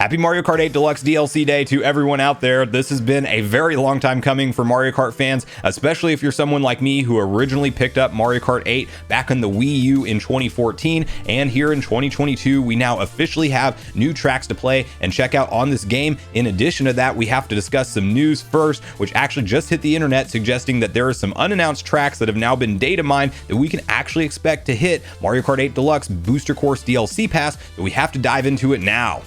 Happy Mario Kart 8 Deluxe DLC Day to everyone out there. This has been a very long time coming for Mario Kart fans, especially if you're someone like me who originally picked up Mario Kart 8 back on the Wii U in 2014, and here in 2022 we now officially have new tracks to play and check out on this game. In addition to that, we have to discuss some news first, which actually just hit the internet, suggesting that there are some unannounced tracks that have now been data mined that we can actually expect to hit Mario Kart 8 Deluxe Booster Course DLC Pass, that we have to dive into it now.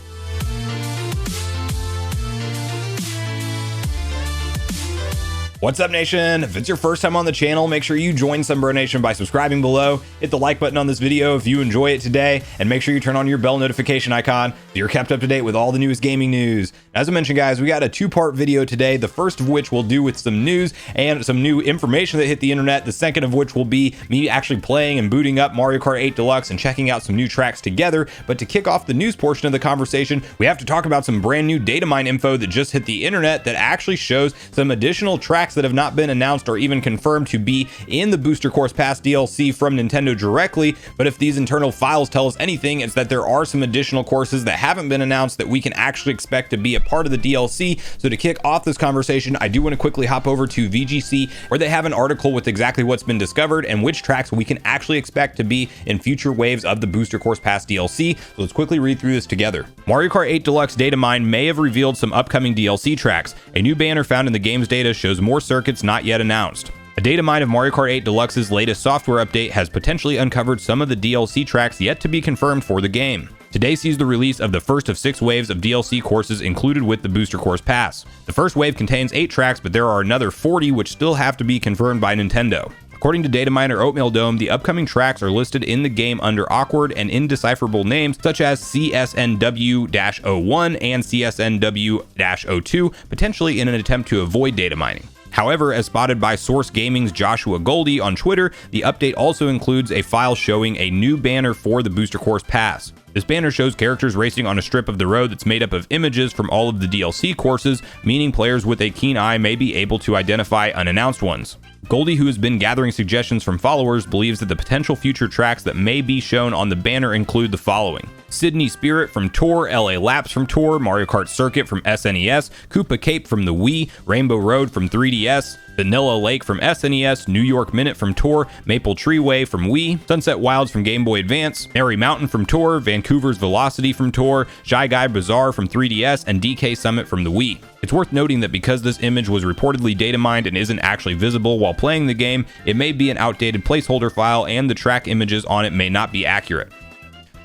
What's up, Nation? If it's your first time on the channel, make sure you join Sunbro Nation by subscribing below. Hit the like button on this video if you enjoy it today, and make sure you turn on your bell notification icon so you're kept up to date with all the newest gaming news. As I mentioned, guys, we got a two-part video today, the first of which will do with some news and some new information that hit the internet, the second of which will be me actually playing and booting up Mario Kart 8 Deluxe and checking out some new tracks together. But to kick off the news portion of the conversation, we have to talk about some brand new Datamine info that just hit the internet that actually shows some additional tracks that have not been announced or even confirmed to be in the Booster Course Pass DLC from Nintendo directly. But if these internal files tell us anything, it's that there are some additional courses that haven't been announced that we can actually expect to be a part of the DLC. So to kick off this conversation, I do want to quickly hop over to VGC, where they have an article with exactly what's been discovered and which tracks we can actually expect to be in future waves of the Booster Course Pass DLC. So let's quickly read through this together. Mario Kart 8 Deluxe Datamine may have revealed some upcoming DLC tracks. A new banner found in the game's data shows more circuits not yet announced. A data mine of Mario Kart 8 Deluxe's latest software update has potentially uncovered some of the DLC tracks yet to be confirmed for the game. Today sees the release of the first of 6 waves of DLC courses included with the Booster Course Pass. The first wave contains 8 tracks, but there are another 40 which still have to be confirmed by Nintendo. According to data miner Oatmeal Dome, the upcoming tracks are listed in the game under awkward and indecipherable names such as CSNW-01 and CSNW-02, potentially in an attempt to avoid data mining. However, as spotted by Source Gaming's Joshua Goldie on Twitter, the update also includes a file showing a new banner for the Booster Course Pass. This banner shows characters racing on a strip of the road that's made up of images from all of the DLC courses, meaning players with a keen eye may be able to identify unannounced ones. Goldie, who has been gathering suggestions from followers, believes that the potential future tracks that may be shown on the banner include the following: Sydney Spirit from Tour, LA Laps from Tour, Mario Kart Circuit from SNES, Koopa Cape from the Wii, Rainbow Road from 3DS, Vanilla Lake from SNES, New York Minute from Tour, Maple Tree Way from Wii, Sunset Wilds from Game Boy Advance, Merry Mountain from Tour, Vancouver's Velocity from Tour, Shy Guy Bazaar from 3DS, and DK Summit from the Wii. It's worth noting that because this image was reportedly data mined and isn't actually visible while playing the game, it may be an outdated placeholder file and the track images on it may not be accurate.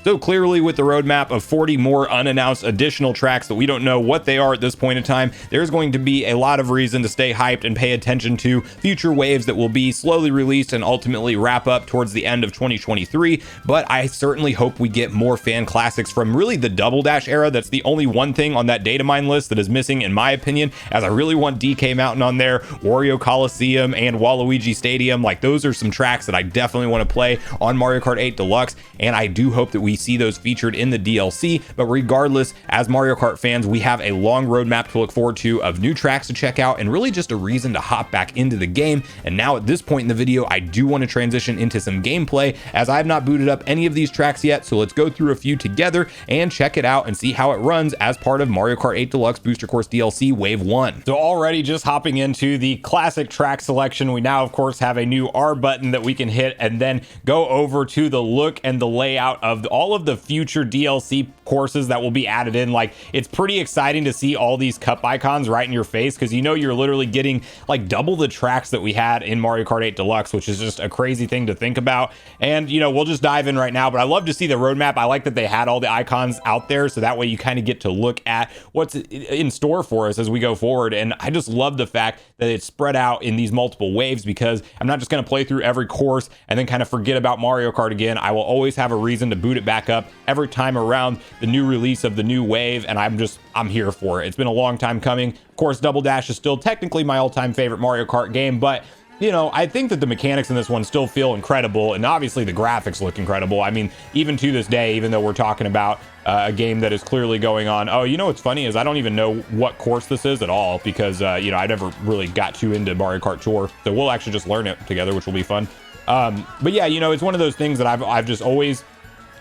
So clearly, with the roadmap of 40 more unannounced additional tracks that we don't know what they are at this point in time, there's going to be a lot of reason to stay hyped and pay attention to future waves that will be slowly released and ultimately wrap up towards the end of 2023. But I certainly hope we get more fan classics from really the Double Dash era. That's the only one thing on that Datamine list that is missing, in my opinion, as I really want DK Mountain on there, Wario Coliseum, and Waluigi Stadium. Like, those are some tracks that I definitely want to play on Mario Kart 8 Deluxe, and I do hope that we see those featured in the DLC. But regardless, as Mario Kart fans, we have a long roadmap to look forward to of new tracks to check out and really just a reason to hop back into the game. And now at this point in the video, I do want to transition into some gameplay, as I have not booted up any of these tracks yet. So let's go through a few together and check it out and see how it runs as part of Mario Kart 8 Deluxe Booster Course DLC Wave 1. So already just hopping into the classic track selection, we now of course have a new R button that we can hit and then go over to the look and the layout of all of the future DLC courses that will be added in. Like, it's pretty exciting to see all these cup icons right in your face, because you know you're literally getting like double the tracks that we had in Mario Kart 8 Deluxe, which is just a crazy thing to think about. And you know, we'll just dive in right now, but I love to see the roadmap. I like that they had all the icons out there, so that way you kind of get to look at what's in store for us as we go forward. And I just love the fact that it's spread out in these multiple waves, because I'm not just going to play through every course and then kind of forget about Mario Kart again. I will always have a reason to boot it back up every time around the new release of the new wave, and I'm here for it. It's been a long time coming. Of course, Double Dash is still technically my all-time favorite Mario Kart game, but you know, I think that the mechanics in this one still feel incredible, and obviously the graphics look incredible. I mean, even to this day, even though we're talking about a game that is clearly going on. Oh, you know what's funny is I don't even know what course this is at all, because you know, I never really got too into Mario Kart Tour, so we'll actually just learn it together, which will be fun. But yeah, you know, it's one of those things that I've just always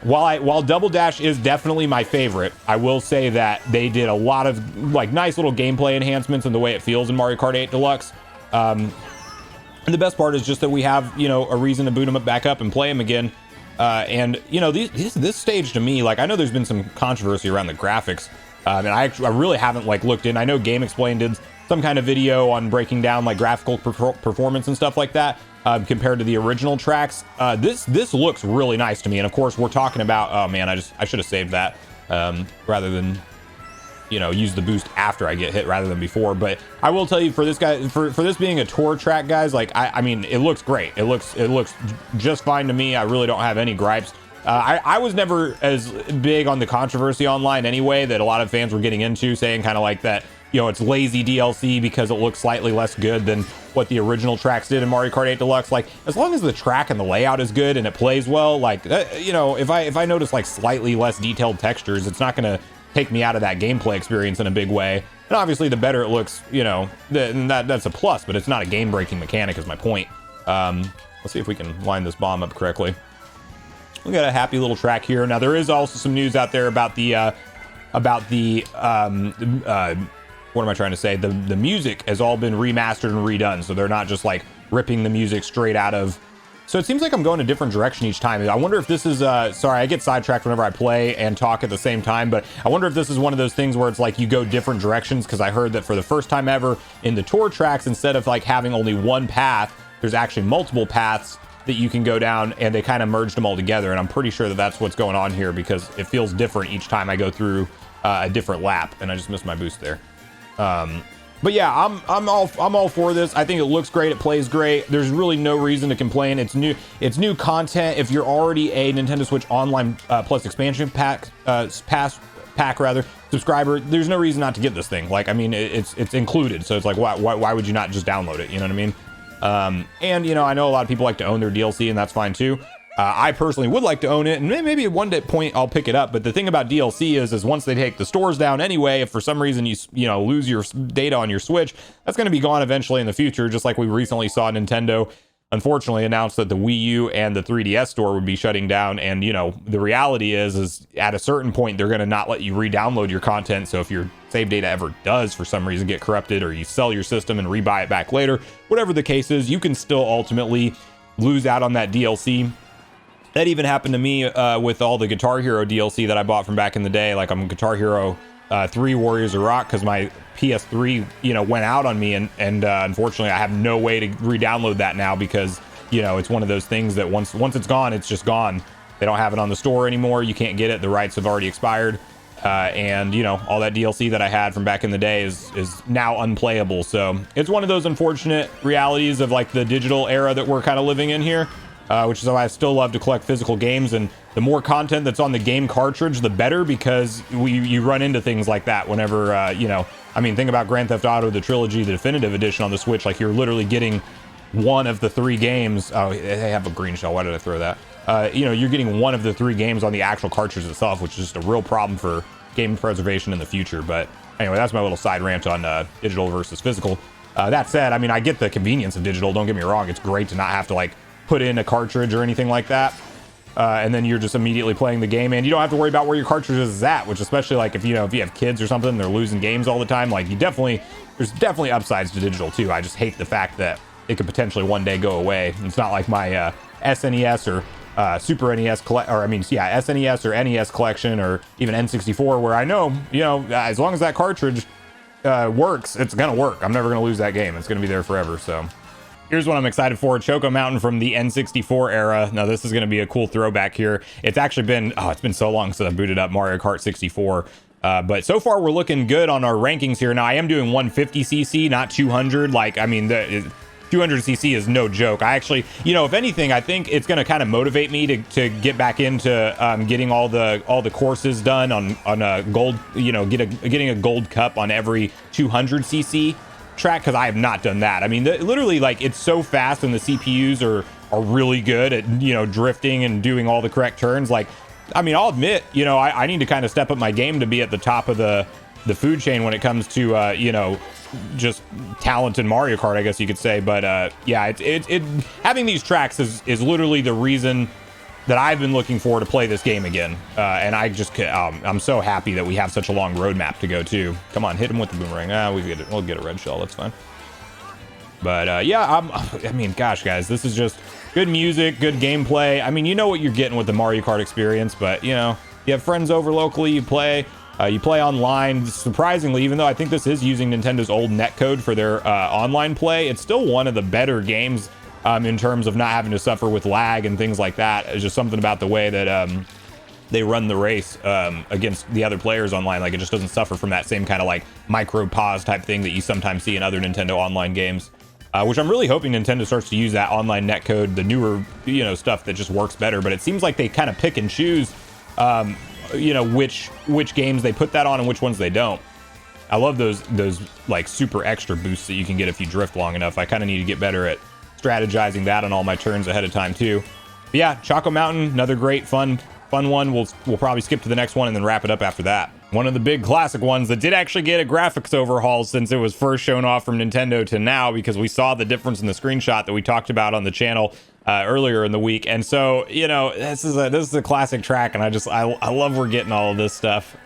while Double Dash is definitely my favorite, I will say that they did a lot of like nice little gameplay enhancements in the way it feels in Mario Kart 8 Deluxe. And the best part is just that we have, you know, a reason to boot them back up and play them again. And you know, this stage to me, like, I know there's been some controversy around the graphics, and I really haven't like looked in. I know Game Explained did some kind of video on breaking down like graphical performance and stuff like that, compared to the original tracks. This looks really nice to me, and of course we're talking about, oh man, I should have saved that, rather than, you know, use the boost after I get hit rather than before. But I will tell you, for this guy, for this being a tour track, guys, like I mean, it looks great. It looks just fine to me. I really don't have any gripes. I was never as big on the controversy online anyway that a lot of fans were getting into, saying kind of like that, you know, it's lazy DLC because it looks slightly less good than what the original tracks did in Mario Kart 8 Deluxe. Like, as long as the track and the layout is good and it plays well, like, you know, if I notice like slightly less detailed textures, it's not gonna take me out of that gameplay experience in a big way. And obviously the better it looks, you know, that's a plus, but it's not a game-breaking mechanic is my point. Let's see if we can line this bomb up correctly. We got a happy little track here. Now there is also some news out there about the what am I trying to say? The music has all been remastered and redone, so they're not just like ripping the music straight out of. So it seems like I'm going a different direction each time. I wonder if this is, sorry, I get sidetracked whenever I play and talk at the same time, but I wonder if this is one of those things where it's like you go different directions, because I heard that for the first time ever in the tour tracks, instead of like having only one path, there's actually multiple paths that you can go down, and they kind of merged them all together. And I'm pretty sure that that's what's going on here, because it feels different each time I go through a different lap. And I just missed my boost there. But yeah, I'm all for this. I think it looks great. It plays great. There's really no reason to complain. It's new content. If you're already a Nintendo Switch Online Plus expansion pack subscriber, there's no reason not to get this thing. Like, I mean, it's included, so it's like, why would you not just download it? You know what I mean? And you know, I know a lot of people like to own their DLC, and that's fine too. I personally would like to own it, and maybe at one point I'll pick it up. But the thing about DLC is once they take the stores down anyway, if for some reason you know, lose your data on your Switch, that's going to be gone eventually in the future. Just like we recently saw Nintendo, unfortunately, announced that the Wii U and the 3DS store would be shutting down. And you know, the reality is at a certain point they're going to not let you re-download your content. So if your save data ever does for some reason get corrupted, or you sell your system and rebuy it back later, whatever the case is, you can still ultimately lose out on that DLC. That even happened to me with all the Guitar Hero DLC that I bought from back in the day. Like, I'm Guitar Hero 3 Warriors of Rock, because my PS3, you know, went out on me, and unfortunately I have no way to re-download that now, because, you know, it's one of those things that once it's gone, it's just gone. They don't have it on the store anymore. You can't get it. The rights have already expired. And you know, all that DLC that I had from back in the day is now unplayable. So it's one of those unfortunate realities of like the digital era that we're kind of living in here. Which is why I still love to collect physical games, and the more content that's on the game cartridge, the better, because you run into things like that whenever, you know, I mean, think about Grand Theft Auto, the trilogy, the definitive edition on the Switch. Like, you're literally getting one of the 3 games. Oh, they have a green shell. Why did I throw that? You know, you're getting one of the 3 games on the actual cartridge itself, which is just a real problem for game preservation in the future. But anyway, that's my little side rant on digital versus physical. That said, I mean, I get the convenience of digital. Don't get me wrong. It's great to not have to like put in a cartridge or anything like that, and then you're just immediately playing the game, and you don't have to worry about where your cartridge is at, which, especially like if you have kids or something, they're losing games all the time. Like, there's definitely upsides to digital too. I just hate the fact that it could potentially one day go away. It's not like my SNES or Super NES SNES or NES collection, or even N64, where I know, you know, as long as that cartridge works, it's gonna work. I'm never gonna lose that game. It's gonna be there forever. So here's what I'm excited for. Choco Mountain from the N64 era. Now, this is going to be a cool throwback here. It's actually been, it's been so long since I booted up Mario Kart 64. But so far, we're looking good on our rankings here. Now, I am doing 150cc, not 200. Like, I mean, the 200cc is no joke. I actually, you know, if anything, I think it's going to kind of motivate me to get back into getting all the courses done on a gold, you know, getting a gold cup on every 200cc track, because I have not done that. I mean, literally, like, it's so fast, and the CPUs are really good at, you know, drifting and doing all the correct turns. Like, I mean, I'll admit, you know, I need to kind of step up my game to be at the top of the food chain when it comes to you know, just talent in Mario Kart, I guess you could say. But yeah, it having these tracks is literally the reason that I've been looking for to play this game again. And I'm so happy that we have such a long roadmap to go to. Come on, hit him with the boomerang. We'll get a red shell. That's fine. But yeah, I mean, gosh, guys, this is just good music, good gameplay. I mean, you know what you're getting with the Mario Kart experience, but you know, you have friends over locally, you play online. Surprisingly, even though I think this is using Nintendo's old netcode for their online play, it's still one of the better games in terms of not having to suffer with lag and things like that. It's just something about the way that they run the race against the other players online. Like, it just doesn't suffer from that same kind of like micro pause type thing that you sometimes see in other Nintendo online games. Which I'm really hoping Nintendo starts to use that online netcode, the newer, you know, stuff that just works better. But it seems like they kind of pick and choose, you know, which games they put that on and which ones they don't. I love those like super extra boosts that you can get if you drift long enough. I kind of need to get better at strategizing that on all my turns ahead of time too. But yeah, Choco Mountain, another great fun one. We'll probably skip to the next one and then wrap it up after that. One of the big classic ones that did actually get a graphics overhaul since it was first shown off from Nintendo to now, because we saw the difference in the screenshot that we talked about on the channel earlier in the week. And so, you know, this is a classic track, and I love we're getting all of this stuff.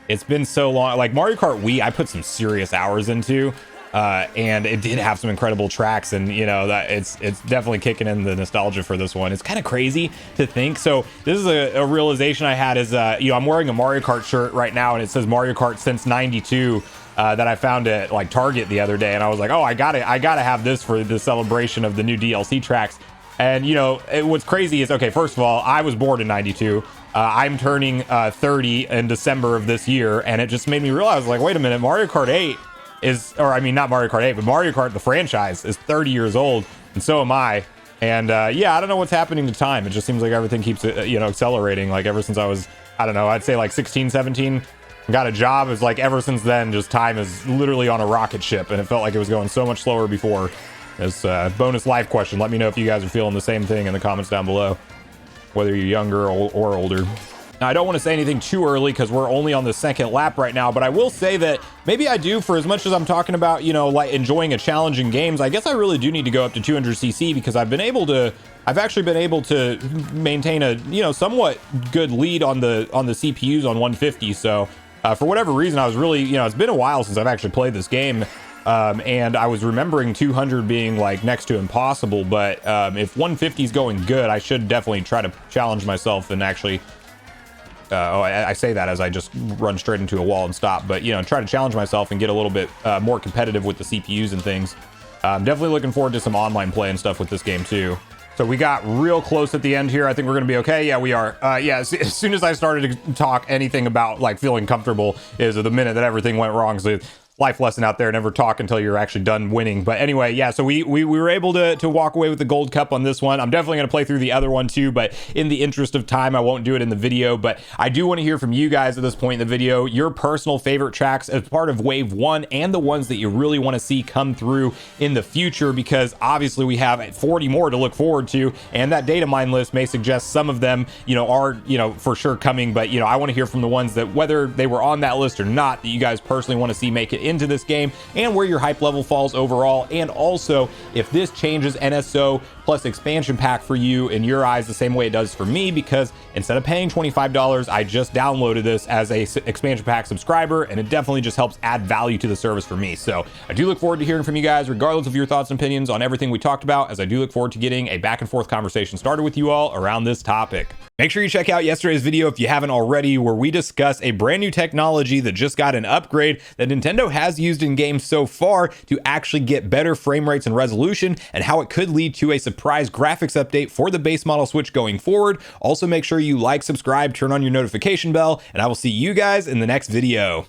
It's been so long. Like Mario Kart Wii, I put some serious hours into. And it did have some incredible tracks, and you know that it's definitely kicking in the nostalgia for this one. It's kind of crazy to think. So this is a realization I had is you know, I'm wearing a Mario Kart shirt right now, and it says Mario Kart since '92 that I found at like Target the other day, and I was like, oh, I gotta have this for the celebration of the new DLC tracks. And you know, what's crazy is, okay, first of all, I was born in '92. I'm turning 30 in December of this year, and it just made me realize, like, wait a minute, Mario Kart 8 not Mario Kart 8, but Mario Kart, the franchise, is 30 years old, and so am I. And yeah, I don't know what's happening to time. It just seems like everything keeps, you know, accelerating. Like ever since I was, I don't know, I'd say like 16, 17, got a job. It's like ever since then, just time is literally on a rocket ship, and it felt like it was going so much slower before. This bonus life question. Let me know if you guys are feeling the same thing in the comments down below, whether you're younger or older. Now, I don't want to say anything too early because we're only on the second lap right now, but I will say that maybe I do, for as much as I'm talking about, you know, like enjoying a challenge in games, I guess I really do need to go up to 200cc because I've actually been able to maintain a, you know, somewhat good lead on the CPUs on 150. So for whatever reason, I was really, you know, it's been a while since I've actually played this game. And I was remembering 200 being like next to impossible, but if 150 is going good, I should definitely try to challenge myself and actually I say that as I just run straight into a wall and stop, but you know, try to challenge myself and get a little bit more competitive with the CPUs and things. I'm definitely looking forward to some online play and stuff with this game too. So we got real close at the end here. I think we're gonna be okay. Yeah, we are. Yeah, as soon as I started to talk anything about like feeling comfortable is the minute that everything went wrong. So life lesson out there, never talk until you're actually done winning. But anyway, yeah, so we were able to walk away with the gold cup on this one. I'm definitely going to play through the other one too, but in the interest of time, I won't do it in the video. But I do want to hear from you guys at this point in the video, your personal favorite tracks as part of wave 1 and the ones that you really want to see come through in the future, because obviously we have 40 more to look forward to, and that Datamine list may suggest some of them, you know, are, you know, for sure coming. But you know, I want to hear from the ones that, whether they were on that list or not, that you guys personally want to see make it into this game, and where your hype level falls overall, and also if this changes NSO plus expansion pack for you in your eyes the same way it does for me, because instead of paying $25, I just downloaded this as a expansion pack subscriber, and it definitely just helps add value to the service for me. So I do look forward to hearing from you guys, regardless of your thoughts and opinions on everything we talked about, as I do look forward to getting a back and forth conversation started with you all around this topic. Make sure you check out yesterday's video if you haven't already, where we discuss a brand new technology that just got an upgrade that Nintendo has used in games so far to actually get better frame rates and resolution, and how it could lead to a surprise graphics update for the base model Switch going forward. Also, make sure you like, subscribe, turn on your notification bell, and I will see you guys in the next video.